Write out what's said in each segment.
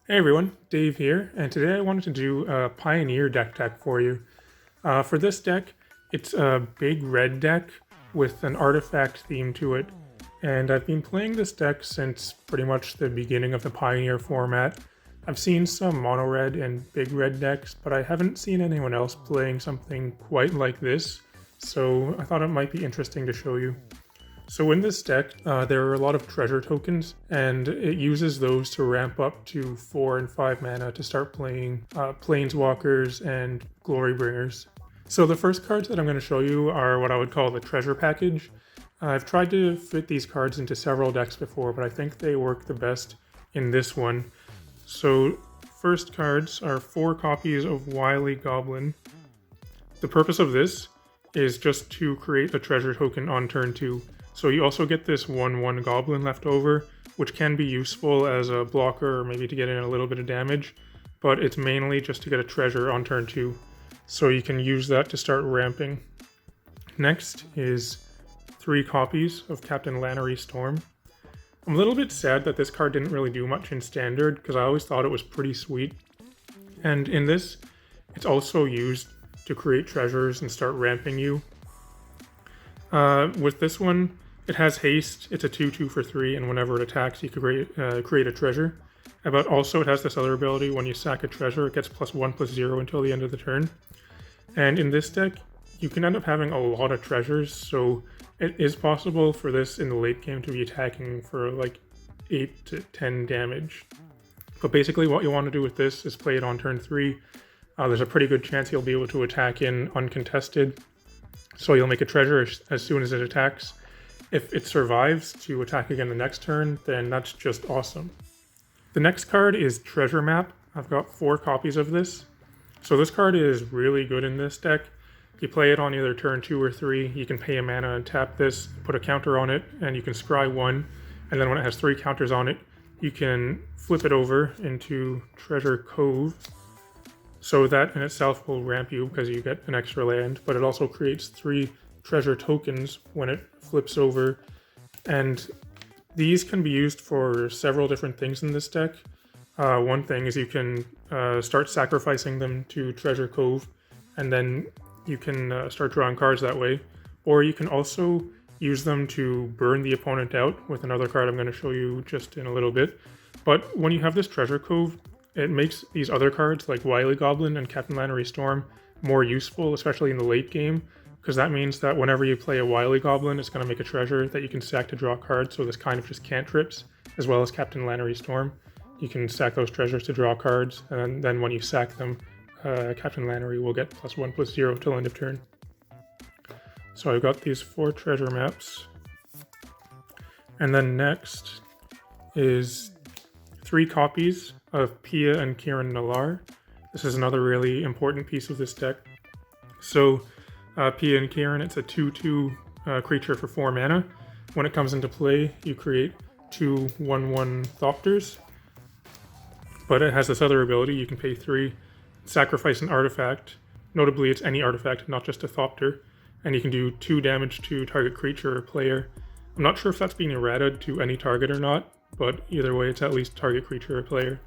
Hey everyone, Dave here, and today I wanted to do a Pioneer deck for you. For this deck, it's a big red deck with an artifact theme to it, and I've been playing this deck since pretty much the beginning of the Pioneer format. I've seen some mono red and big red decks, but I haven't seen anyone else playing something quite like this, so I thought it might be interesting to show you. So in this deck, there are a lot of treasure tokens, and it uses those to ramp up to 4 and 5 mana to start playing Planeswalkers and Glorybringers. So the first cards that I'm going to show you are what I would call the treasure package. I've tried to fit these cards into several decks before, but I think they work the best in this one. So first cards are 4 copies of Wily Goblin. The purpose of this is just to create a treasure token on turn 2. So you also get this 1/1 goblin left over, which can be useful as a blocker or maybe to get in a little bit of damage, but it's mainly just to get a treasure on turn 2. So you can use that to start ramping. Next is 3 copies of Captain Lannery Storm. I'm a little bit sad that this card didn't really do much in Standard, because I always thought it was pretty sweet. And in this, it's also used to create treasures and start ramping you. With this one, it has haste, it's a 2/2 for 3, and whenever it attacks, you can create a treasure. But also it has this other ability, when you sack a treasure, it gets +1/+0 until the end of the turn. And in this deck, you can end up having a lot of treasures, so it is possible for this in the late game to be attacking for like 8 to 10 damage. But basically what you want to do with this is play it on turn 3. There's a pretty good chance you'll be able to attack in uncontested, so you'll make a treasure as soon as it attacks. If it survives to attack again the next turn, then that's just awesome. The next card is Treasure Map. I've got 4 copies of this. So this card is really good in this deck. You play it on either turn 2 or 3, you can pay a mana and tap this, put a counter on it, and you can scry 1. And then when it has 3 counters on it, you can flip it over into Treasure Cove. So that in itself will ramp you because you get an extra land, but it also creates 3 treasure tokens when it flips over. And these can be used for several different things in this deck. One thing is you can start sacrificing them to Treasure Cove, and then you can start drawing cards that way. Or you can also use them to burn the opponent out with another card I'm going to show you just in a little bit. But when you have this Treasure Cove, it makes these other cards like Wily Goblin and Captain Lannery Storm more useful, especially in the late game, because that means that whenever you play a Wily Goblin, it's going to make a treasure that you can sack to draw cards, so this kind of just cantrips, as well as Captain Lannery Storm. You can sack those treasures to draw cards, and then when you sack them, Captain Lannery will get +1/+0 till end of turn. So I've got these 4 treasure maps. And then next is 3 copies of Pia and Kiran Nalaar. This is another really important piece of this deck. So Pia and Kiran, it's a 2/2 creature for 4 mana. When it comes into play, you create 2 1/1 thopters. But it has this other ability, you can pay 3, sacrifice an artifact. Notably, it's any artifact, not just a thopter. And you can do 2 damage to target creature or player. I'm not sure if that's being errated to any target or not, but either way, it's at least target creature or player.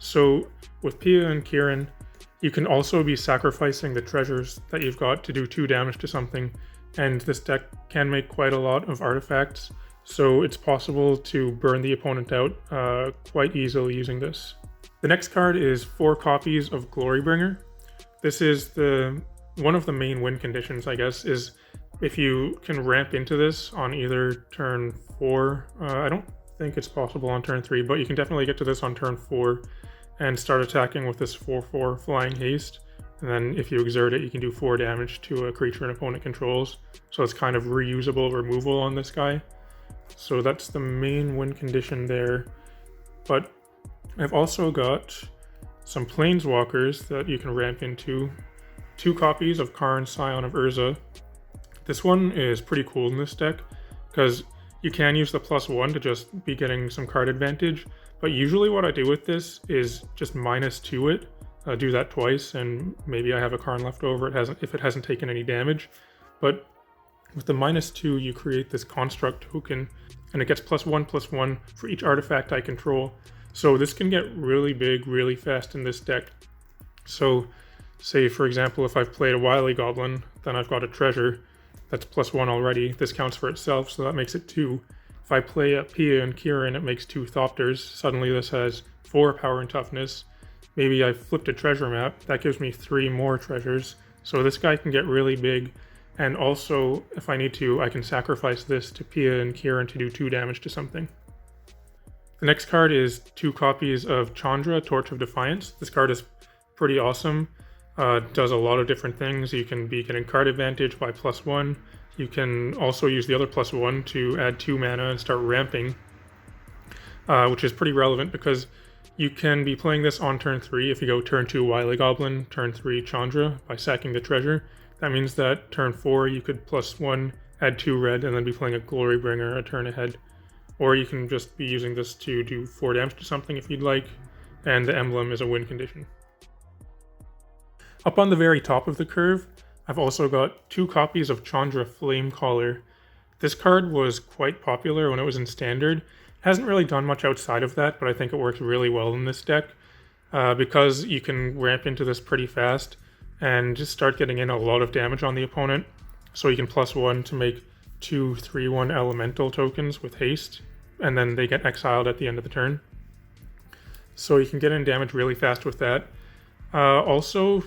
So with Pia and Kiran, you can also be sacrificing the treasures that you've got to do 2 damage to something, and this deck can make quite a lot of artifacts, so it's possible to burn the opponent out quite easily using this. The next card is 4 copies of Glorybringer. This is one of the main win conditions, I guess, is if you can ramp into this on either turn 4. I don't think it's possible on turn 3, but you can definitely get to this on turn 4 and start attacking with this 4/4 flying haste. And then if you exert it, you can do 4 damage to a creature an opponent controls. So it's kind of reusable removal on this guy. So that's the main win condition there. But I've also got some Planeswalkers that you can ramp into. 2 copies of Karn, Scion of Urza. This one is pretty cool in this deck, because you can use the +1 to just be getting some card advantage, but usually what I do with this is just -2 it, do that twice, and maybe I have a Karn left over if it hasn't taken any damage. But with the -2, you create this construct token, and it gets +1/+1 for each artifact I control. So this can get really big really fast in this deck. So say for example, if I've played a Wily Goblin, then I've got a treasure that's +1 already. This counts for itself, so that makes it 2. If I play a Pia and Kiran, it makes 2 thopters. Suddenly this has 4 power and toughness. Maybe I flipped a treasure map, that gives me 3 more treasures. So this guy can get really big. And also, if I need to, I can sacrifice this to Pia and Kiran to do 2 damage to something. The next card is 2 copies of Chandra, Torch of Defiance. This card is pretty awesome. Does a lot of different things. You can be getting card advantage by +1. You can also use the other +1 to add 2 mana and start ramping, which is pretty relevant because you can be playing this on turn 3 if you go turn 2 Wily Goblin, turn 3 Chandra by sacking the treasure. That means that turn 4 you could +1, add 2 red, and then be playing a Glorybringer a turn ahead. Or you can just be using this to do 4 damage to something if you'd like, and the emblem is a win condition. Up on the very top of the curve, I've also got 2 copies of Chandra Flamecaller. This card was quite popular when it was in Standard. Hasn't really done much outside of that, but I think it works really well in this deck because you can ramp into this pretty fast and just start getting in a lot of damage on the opponent. So you can +1 to make 2 3/1 elemental tokens with haste, and then they get exiled at the end of the turn. So you can get in damage really fast with that. Also,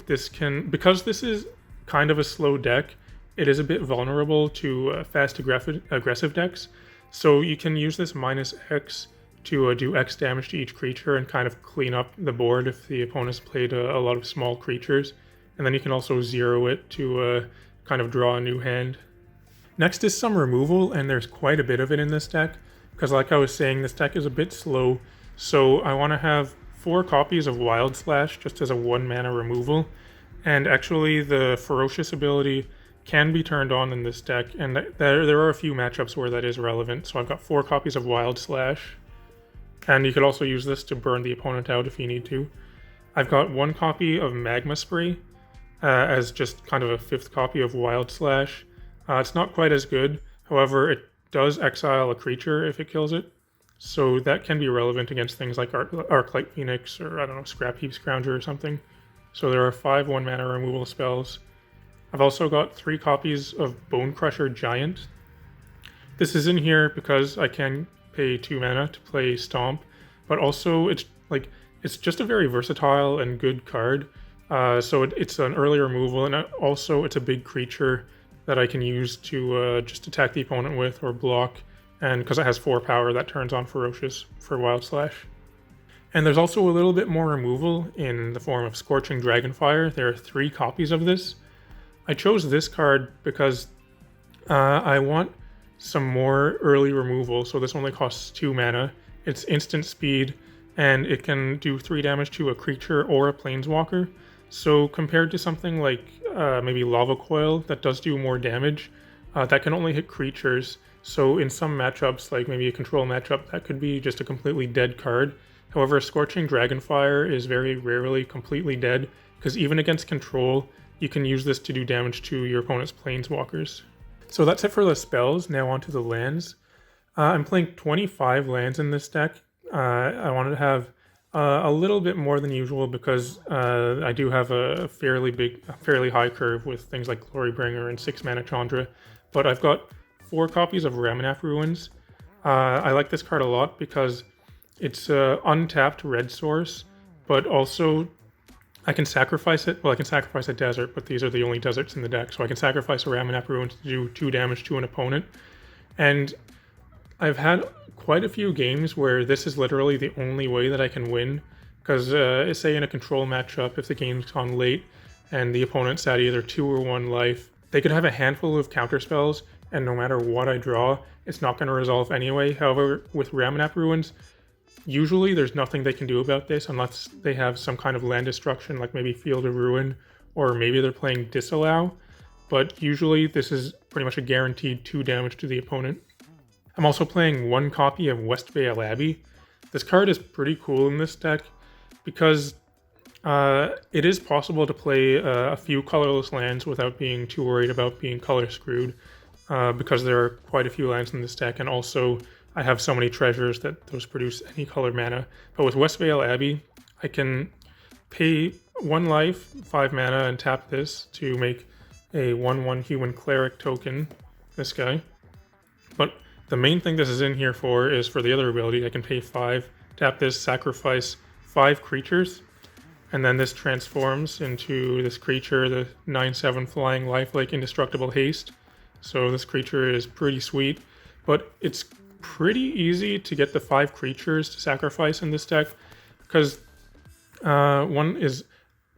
because this is kind of a slow deck, it is a bit vulnerable to fast aggressive decks. So you can use this -X to do X damage to each creature and kind of clean up the board if the opponent's played a lot of small creatures. And then you can also 0 it to kind of draw a new hand. Next is some removal, and there's quite a bit of it in this deck, because like I was saying, this deck is a bit slow. So I want to have 4 copies of Wild Slash just as a 1 mana removal. And actually the Ferocious ability can be turned on in this deck, and there are a few matchups where that is relevant. So I've got 4 copies of Wild Slash, and you could also use this to burn the opponent out if you need to. I've got 1 copy of Magma Spray as just kind of a 5th copy of Wild Slash. It's not quite as good, however it does exile a creature if it kills it, so that can be relevant against things like Arclight Phoenix or, I don't know, Scrap Heap Scrounger or something. So there are 5 1 mana removal spells. I've also got 3 copies of Bonecrusher Giant. This is in here because I can pay 2 mana to play Stomp, but also it's just a very versatile and good card. So it's an early removal, and also it's a big creature that I can use to just attack the opponent with or block, and because it has 4 power, that turns on Ferocious for Wild Slash. And there's also a little bit more removal in the form of Scorching Dragonfire. There are 3 copies of this. I chose this card because I want some more early removal, so this only costs 2 mana. It's instant speed, and it can do 3 damage to a creature or a planeswalker. So compared to something like maybe Lava Coil that does do more damage, that can only hit creatures. So in some matchups, like maybe a control matchup, that could be just a completely dead card. However, Scorching Dragonfire is very rarely completely dead, because even against control, you can use this to do damage to your opponent's planeswalkers. So that's it for the spells. Now onto the lands. I'm playing 25 lands in this deck. I wanted to have a little bit more than usual because I do have a fairly high curve with things like Glorybringer and 6 mana Chandra. But I've got 4 copies of Ramunap Ruins. I like this card a lot because it's an untapped red source, but also I can sacrifice it. Well, I can sacrifice a desert, but these are the only deserts in the deck. So I can sacrifice a Ramunap Ruins to do 2 damage to an opponent. And I've had quite a few games where this is literally the only way that I can win. Because say in a control matchup, if the game's gone late and the opponent's at either 2 or 1 life, they could have a handful of counterspells, and no matter what I draw, it's not going to resolve anyway. However, with Ramunap Ruins, usually there's nothing they can do about this unless they have some kind of land destruction, like maybe Field of Ruin, or maybe they're playing Disallow. But usually this is pretty much a guaranteed 2 damage to the opponent. I'm also playing 1 copy of Westvale Abbey. This card is pretty cool in this deck because it is possible to play a few colorless lands without being too worried about being color screwed, because there are quite a few lands in this deck, and also I have so many treasures that those produce any color mana. But with Westvale Abbey, I can pay 1 life, 5 mana, and tap this to make a 1/1 human cleric token, this guy. But the main thing this is in here for is for the other ability. I can pay 5, tap this, sacrifice 5 creatures, and then this transforms into this creature, the 9/7 flying lifelike indestructible haste. So this creature is pretty sweet, but it's pretty easy to get the 5 creatures to sacrifice in this deck, because one is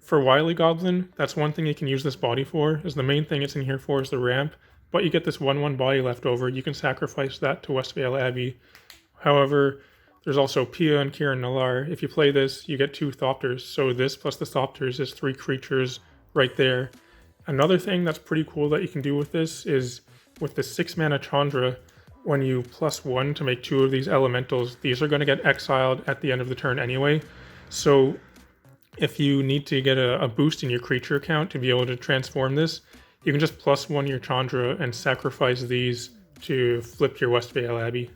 for Wily Goblin. That's one thing you can use this body for, is the main thing it's in here for is the ramp, but you get this 1/1 body left over. You can sacrifice that to Westvale Abbey. However, there's also Pia and Kiran Nalaar. If you play this, you get 2 thopters, so this plus the thopters is 3 creatures right there. Another thing that's pretty cool that you can do with this is with the 6 mana Chandra, when you +1 to make 2 of these elementals, these are going to get exiled at the end of the turn anyway. So if you need to get a boost in your creature count to be able to transform this, you can just +1 your Chandra and sacrifice these to flip your Westvale Abbey.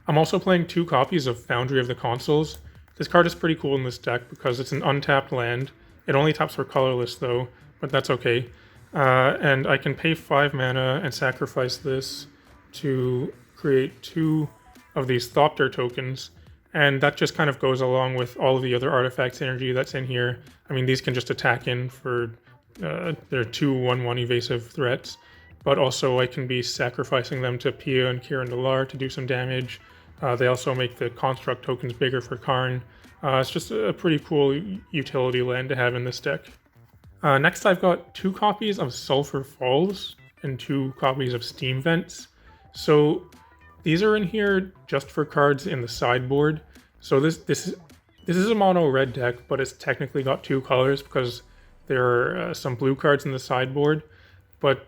I'm also playing 2 copies of Foundry of the Consuls. This card is pretty cool in this deck because it's an untapped land. It only taps for colorless though, but that's okay. And I can pay 5 mana and sacrifice this to create 2 of these Thopter tokens, and that just kind of goes along with all of the other artifact synergy that's in here. I mean, these can just attack in for they're 2 1/1 evasive threats, but also I can be sacrificing them to Pia and Kiran Nalaar to do some damage. They also make the construct tokens bigger for Karn. It's just a pretty cool utility land to have in this deck. Next, I've got 2 copies of Sulfur Falls and 2 copies of Steam Vents. So these are in here just for cards in the sideboard. So this is a mono red deck, but it's technically got 2 colors because there are some blue cards in the sideboard. But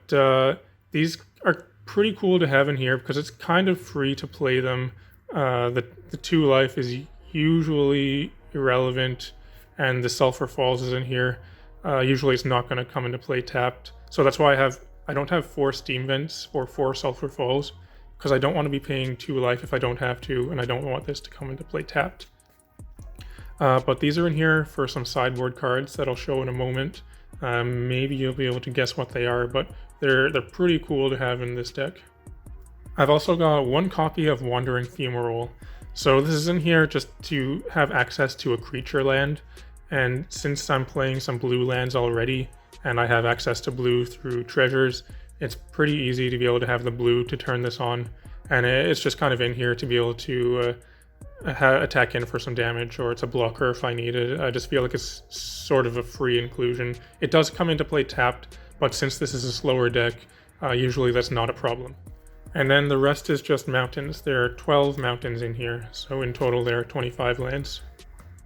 these are pretty cool to have in here because it's kind of free to play them. The 2 life is usually irrelevant, and the Sulfur Falls is in here. Usually it's not going to come into play tapped. So that's why I don't have 4 Steam Vents or 4 Sulfur Falls, because I don't want to be paying 2 life if I don't have to, and I don't want this to come into play tapped. But these are in here for some sideboard cards that I'll show in a moment. Maybe you'll be able to guess what they are, but they're pretty cool to have in this deck. I've also got 1 copy of Wandering Fumarole. So this is in here just to have access to a creature land, and since I'm playing some blue lands already, and I have access to blue through treasures, it's pretty easy to be able to have the blue to turn this on, and it's just kind of in here to be able to attack in for some damage, or it's a blocker if I need it. I just feel like it's sort of a free inclusion. It does come into play tapped, but since this is a slower deck, usually that's not a problem. And then the rest is just mountains. There are 12 mountains in here, so in total there are 25 lands.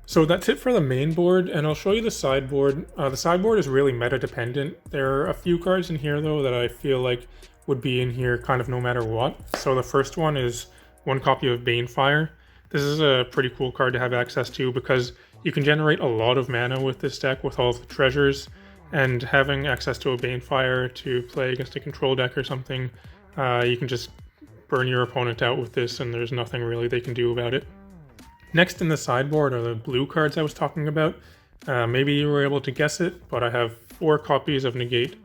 So that's it for the main board, and I'll show you the sideboard. The sideboard is really meta dependent. There are a few cards in here though that I feel like would be in here kind of no matter what. So the first one is 1 copy of Banefire. This is a pretty cool card to have access to because you can generate a lot of mana with this deck with all of the treasures, and having access to a Banefire to play against a control deck or something, you can just burn your opponent out with this and there's nothing really they can do about it. Next in the sideboard are the blue cards I was talking about. Maybe you were able to guess it, but I have 4 copies of Negate.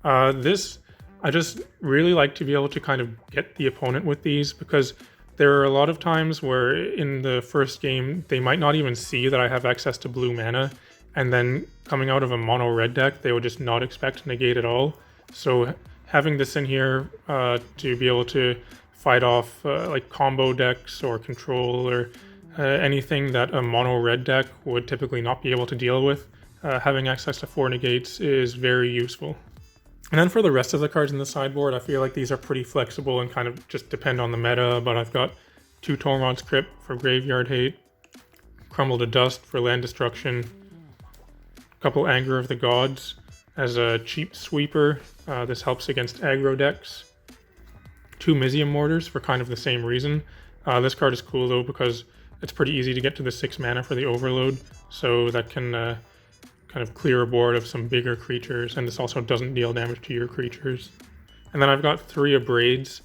This, I just really like to be able to kind of get the opponent with these, because there are a lot of times where in the first game they might not even see that I have access to blue mana, and then coming out of a mono red deck they would just not expect Negate at all. So having this in here to be able to fight off like combo decks or control or anything that a mono red deck would typically not be able to deal with, having access to 4 negates is very useful. And then for the rest of the cards in the sideboard, I feel like these are pretty flexible and kind of just depend on the meta, but I've got 2 Tormod's Crypt for graveyard hate, Crumble to Dust for land destruction, a couple Anger of the Gods as a cheap sweeper. This helps against aggro decks. 2 Mizium Mortars for kind of the same reason. This card is cool though because it's pretty easy to get to the 6 mana for the overload, so that can kind of clear a board of some bigger creatures, and this also doesn't deal damage to your creatures. And then I've got 3 Abrades.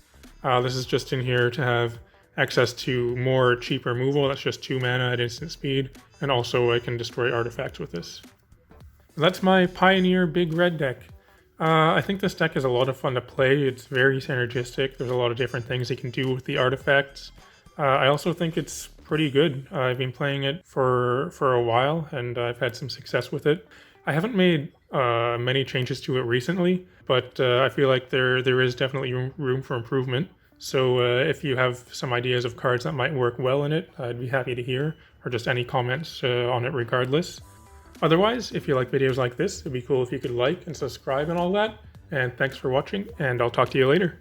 This is just in here to have access to more cheap removal, that's just 2 mana at instant speed, and also I can destroy artifacts with this. That's my Pioneer Big Red deck. I think this deck is a lot of fun to play. It's very synergistic. There's a lot of different things you can do with the artifacts. I also think it's pretty good. I've been playing it for a while, and I've had some success with it. I haven't made many changes to it recently, but I feel like there is definitely room for improvement. So if you have some ideas of cards that might work well in it, I'd be happy to hear, or just any comments on it regardless. Otherwise, if you like videos like this, it'd be cool if you could like and subscribe and all that. And thanks for watching, and I'll talk to you later.